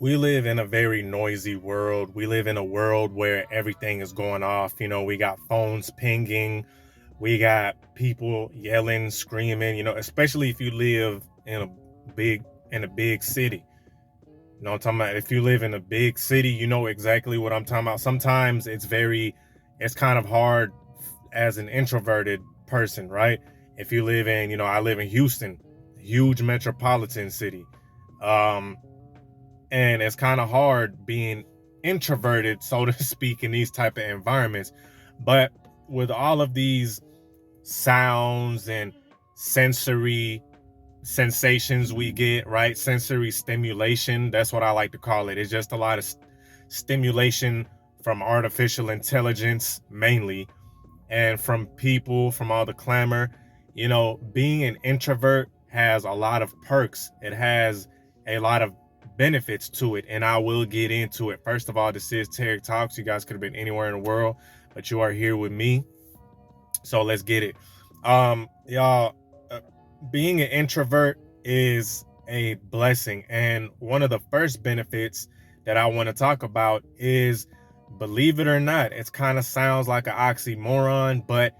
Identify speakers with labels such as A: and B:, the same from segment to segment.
A: We live in a very noisy world. We live in a world where everything is going off. We got phones pinging. We got people yelling, screaming, especially if you live big in a big city. You know what I'm talking about? If you live in a big city, you know exactly what I'm talking about. Sometimes it's kind of hard as an introverted person, right? If you live in, I live in Houston, huge metropolitan city. Um, and it's kind of hard being introverted, so to speak, in these type of environments. But with all of these sounds and sensory sensations we get, right? Sensory stimulation, that's what I like to call it. It's just a lot of stimulation from artificial intelligence mainly, and from people, from all the clamor. Being an introvert has a lot of perks. It has a lot of benefits to it, and I will get into it. First of all, this is Tarik Talks. You guys could have been anywhere in the world, but you are here with me. So let's get it. Y'all, being an introvert is a blessing. And one of the first benefits that I want to talk about is, believe it or not, it kind of sounds like an oxymoron, but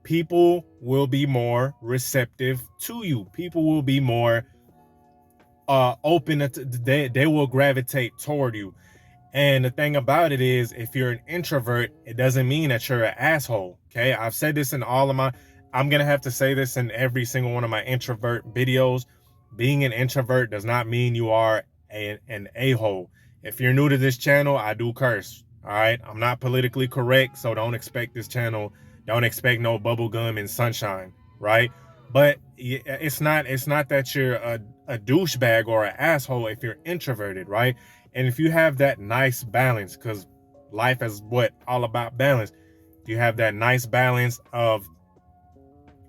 A: people will be more receptive to you. People will be more open. They will gravitate toward you. And the thing about it is, if you're an introvert, it doesn't mean that you're an asshole. Okay. I've said this in I'm going to have to say this in every single one of my introvert videos. Being an introvert does not mean you are an a-hole. If you're new to this channel, I do curse. All right. I'm not politically correct. So don't expect don't expect no bubble gum and sunshine. Right. But it's not that you're a douchebag or an asshole if you're introverted. Right. And if you have that nice balance, because life is all about balance. You have that nice balance of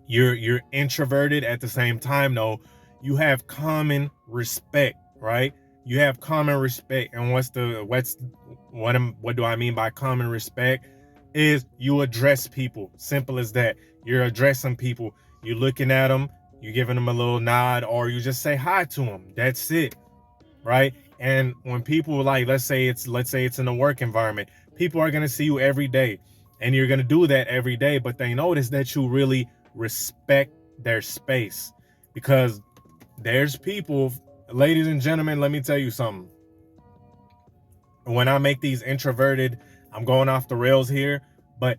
A: you're introverted at the same time, though, you have common respect, right? You have common respect. And what do I mean by common respect? Is you address people. Simple as that. You're addressing people. You're looking at them, you're giving them a little nod, or you just say hi to them. That's it. Right? And when people, like, let's say it's in a work environment, people are going to see you every day, and you're going to do that every day, but they notice that you really respect their space. Because there's people, ladies and gentlemen, let me tell you something. When I make these introverted, I'm going off the rails here, but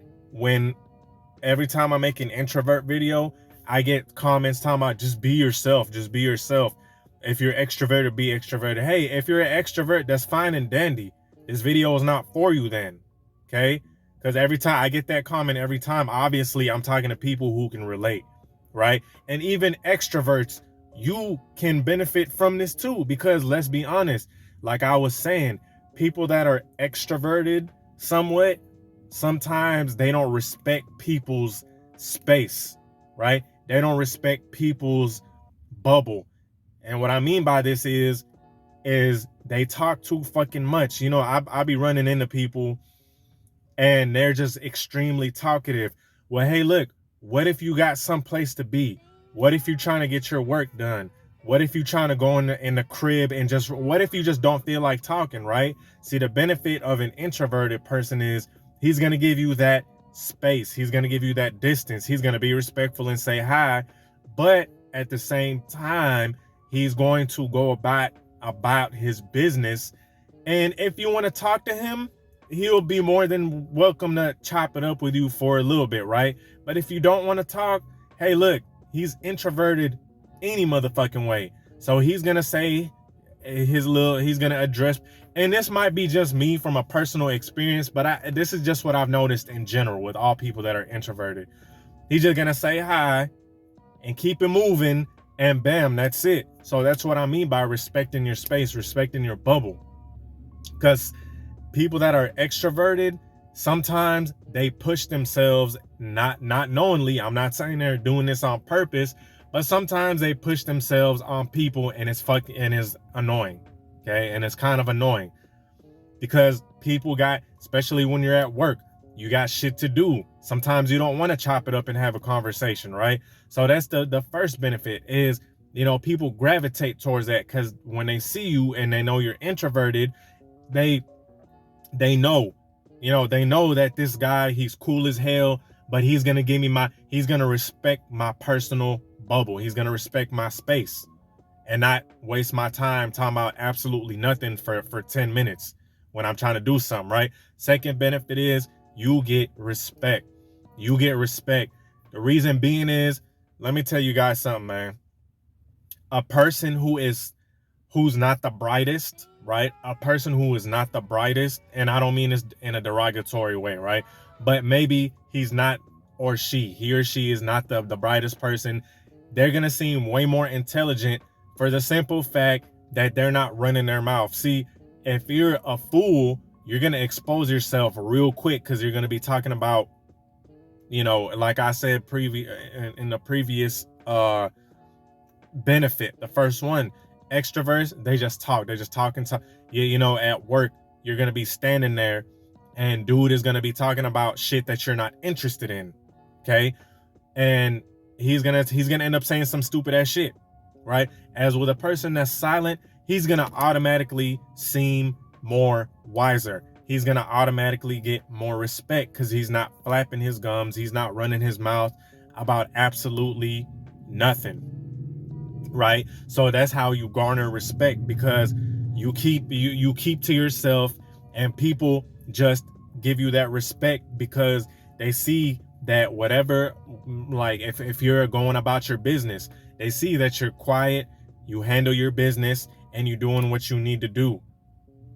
A: every time I make an introvert video, I get comments talking about just be yourself, just be yourself. If you're extroverted, be extroverted. Hey, if you're an extrovert, that's fine and dandy. This video is not for you then, okay? Because every time I get that comment, obviously I'm talking to people who can relate, right? And even extroverts, you can benefit from this too, because let's be honest, like I was saying, people that are extroverted somewhat, sometimes they don't respect people's space, right? They don't respect people's bubble. And what I mean by this is they talk too fucking much. I be running into people and they're just extremely talkative. Well, hey, look, what if you got someplace to be? What if you're trying to get your work done? What if you're trying to go in the crib and what if you just don't feel like talking, right? See, the benefit of an introverted person is he's going to give you that space. He's going to give you that distance. He's going to be respectful and say hi. But at the same time, he's going to go about his business. And if you want to talk to him, he'll be more than welcome to chop it up with you for a little bit, right? But if you don't want to talk, hey, look, he's introverted any motherfucking way. So he's going to say he's going to address, and this might be just me from a personal experience, but this is just what I've noticed in general with all people that are introverted. He's just going to say hi and keep it moving, and bam, that's it. So that's what I mean by respecting your space, respecting your bubble. Because people that are extroverted, sometimes they push themselves, not knowingly. I'm not saying they're doing this on purpose, but sometimes they push themselves on people, and it's annoying. Okay. And it's kind of annoying because people especially when you're at work, you got shit to do. Sometimes you don't want to chop it up and have a conversation, right? So that's the first benefit is people gravitate towards that because when they see you and they know you're introverted, they know, they know that this guy, he's cool as hell, but he's gonna he's gonna respect my personal bubble. He's gonna respect my space and not waste my time talking about absolutely nothing for 10 minutes when I'm trying to do something, right? Second benefit is you get respect. You get respect. The reason being is, let me tell you guys something, man. A person who's not the brightest, right? A person who is not the brightest, and I don't mean this in a derogatory way, right? But maybe he's not, or he or she is not the brightest person. They're gonna seem way more intelligent for the simple fact that they're not running their mouth. See, if you're a fool, you're gonna expose yourself real quick because you're gonna be talking about, like I said in the previous benefit, the first one, extroverts, they just talk. They're just talking to at work, you're gonna be standing there and dude is gonna be talking about shit that you're not interested in. Okay. And he's gonna end up saying some stupid ass shit, right? As with a person that's silent, he's gonna automatically seem more wiser. He's gonna automatically get more respect because he's not flapping his gums, he's not running his mouth about absolutely nothing, right? So that's how you garner respect, because you keep to yourself, and people just give you that respect because they see that whatever, like if you're going about your business, they see that you're quiet, you handle your business, and you're doing what you need to do,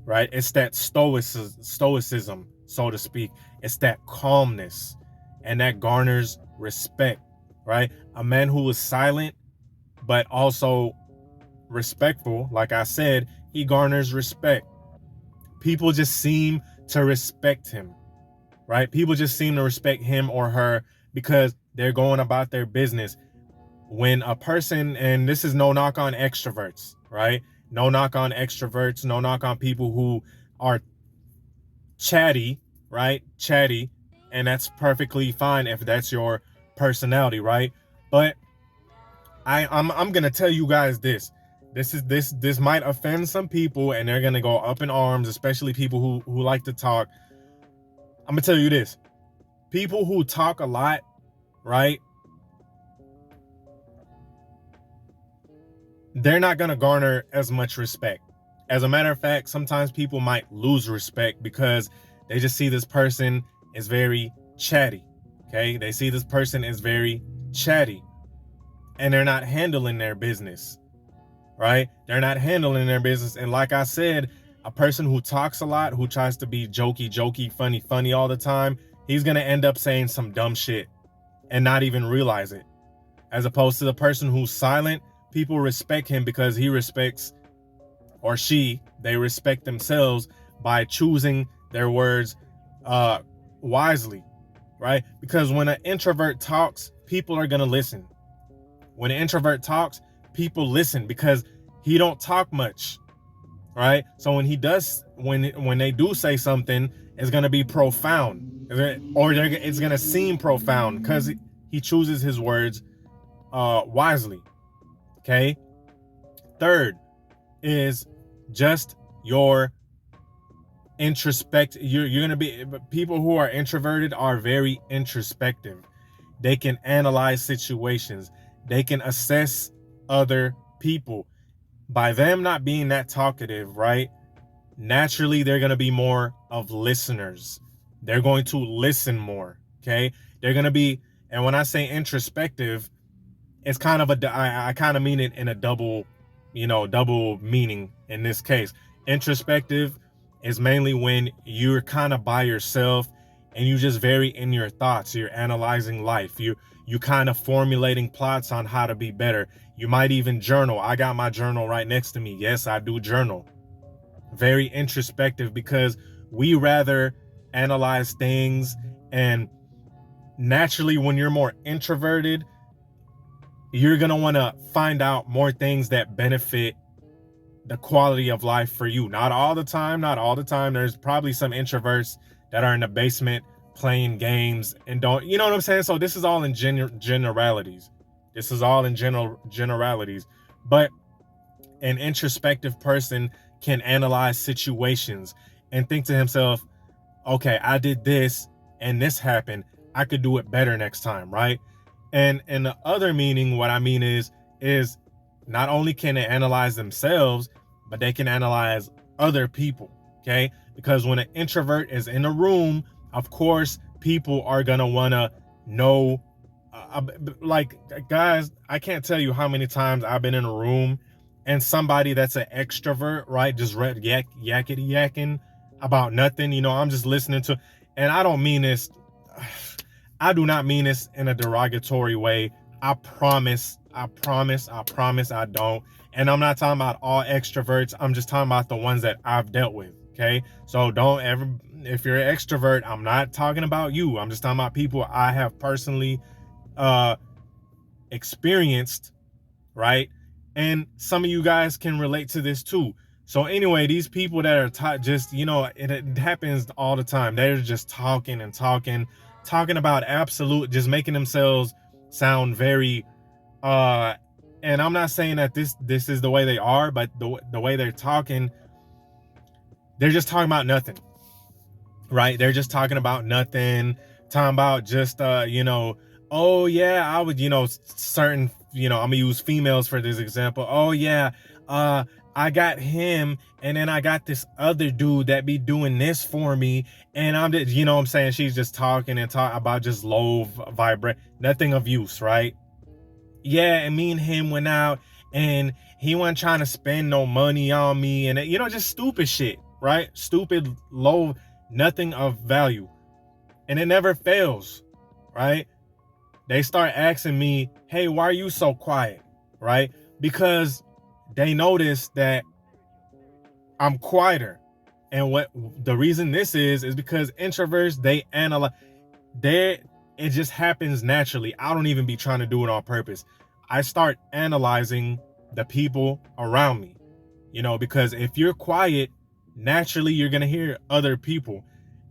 A: right? It's that stoicism, so to speak. It's that calmness, and that garners respect, right? A man who is silent but also respectful, like I said, he garners respect. People just seem to respect him, right? People just seem to respect him or her because they're going about their business. When a person, and this is no knock on extroverts, right? No knock on extroverts, no knock on people who are chatty, right? Chatty, and that's perfectly fine if that's your personality, right? But I'm gonna tell you guys this. This might offend some people, and they're gonna go up in arms, especially people who like to talk. I'm gonna tell you this. People who talk a lot, right? They're not gonna garner as much respect. As a matter of fact, sometimes people might lose respect because they just see this person is very chatty. Okay, they see this person is very chatty, and they're not handling their business, right? They're not handling their business. And like I said, a person who talks a lot, who tries to be jokey, funny all the time, he's gonna end up saying some dumb shit and not even realize it. As opposed to the person who's silent, people respect him because he respects, or they respect themselves by choosing their words wisely, right? Because when an introvert talks, people are gonna listen. When an introvert talks, people listen because he don't talk much, right? So when he does, when they do say something, it's gonna be profound, or it's gonna seem profound because he chooses his words wisely. Okay. Third is just your introspect. You're gonna be, people who are introverted are very introspective. They can analyze situations. They can assess other people. By them not being that talkative, right? Naturally, they're going to be more of listeners. They're going to listen more, okay? They're going to be, and when I say introspective, it's kind of I kind of mean it in a double meaning in this case. Introspective is mainly when you're kind of by yourself and you just very in your thoughts. You're analyzing life. You kind of formulating plots on how to be better. You might even journal. I got my journal right next to me. Yes, I do journal. Very introspective because we rather analyze things, and naturally when you're more introverted, you're going to want to find out more things that benefit the quality of life for you. Not all the time. There's probably some introverts that are in the basement playing games and don't, what I'm saying? So this is all in generalities. Generalities. But an introspective person can analyze situations and think to himself, okay, I did this and this happened. I could do it better next time, right? And the other meaning, what I mean is not only can they analyze themselves, but they can analyze other people. Okay. Because when an introvert is in a room, of course, people are gonna wanna know. Like, guys, I can't tell you how many times I've been in a room and somebody that's an extrovert, right, just yakety yakking about nothing. I'm just listening to, and I don't mean this. I do not mean this in a derogatory way. I promise, I promise, I promise I don't. And I'm not talking about all extroverts. I'm just talking about the ones that I've dealt with. Okay. So don't ever, if you're an extrovert, I'm not talking about you. I'm just talking about people I have personally experienced, right? And some of you guys can relate to this too. So anyway, these people that are just, it happens all the time. They're just talking and talking about absolute, just making themselves sound very, and I'm not saying that this is the way they are, but the way they're just talking about nothing, right? They're just talking about nothing, talking about just, oh yeah, I would, certain, I'm gonna use females for this example. Oh yeah, I got him, and then I got this other dude that be doing this for me, and I'm just, what I'm saying, she's just talking and talk about just low vibrate, nothing of use, right? Yeah, and me and him went out, and he wasn't trying to spend no money on me, and just stupid shit, right? Stupid, low, nothing of value, and it never fails, right? They start asking me, hey, why are you so quiet, right? Because they notice that I'm quieter. And what the reason this is because introverts, they analyze, it just happens naturally. I don't even be trying to do it on purpose. I start analyzing the people around me, because if you're quiet, naturally you're going to hear other people.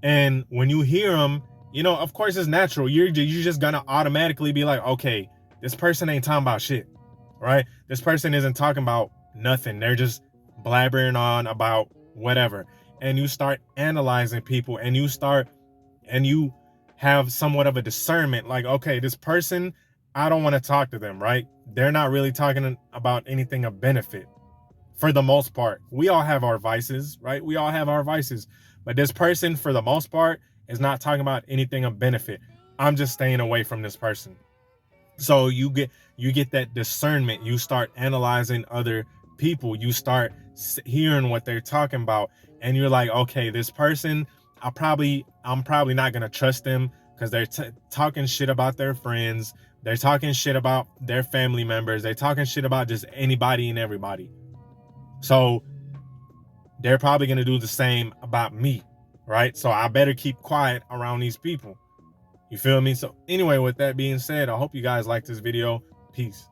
A: And when you hear them, of course it's natural. You're just going to automatically be like, okay, this person ain't talking about shit, right? This person isn't talking about nothing. They're just blabbering on about whatever. And you start analyzing people, and you have somewhat of a discernment, like, okay, this person, I don't want to talk to them, right? They're not really talking about anything of benefit for the most part. We all have our vices, right? We all have our vices, but this person, for the most part, is not talking about anything of benefit. I'm just staying away from this person. So you get that discernment. You start analyzing other people. You start hearing what they're talking about, and you're like, okay, this person, I'm probably not gonna trust them because they're talking shit about their friends. They're talking shit about their family members. They're talking shit about just anybody and everybody. So they're probably gonna do the same about me, right? So I better keep quiet around these people. You feel me? So anyway, with that being said, I hope you guys like this video. Peace.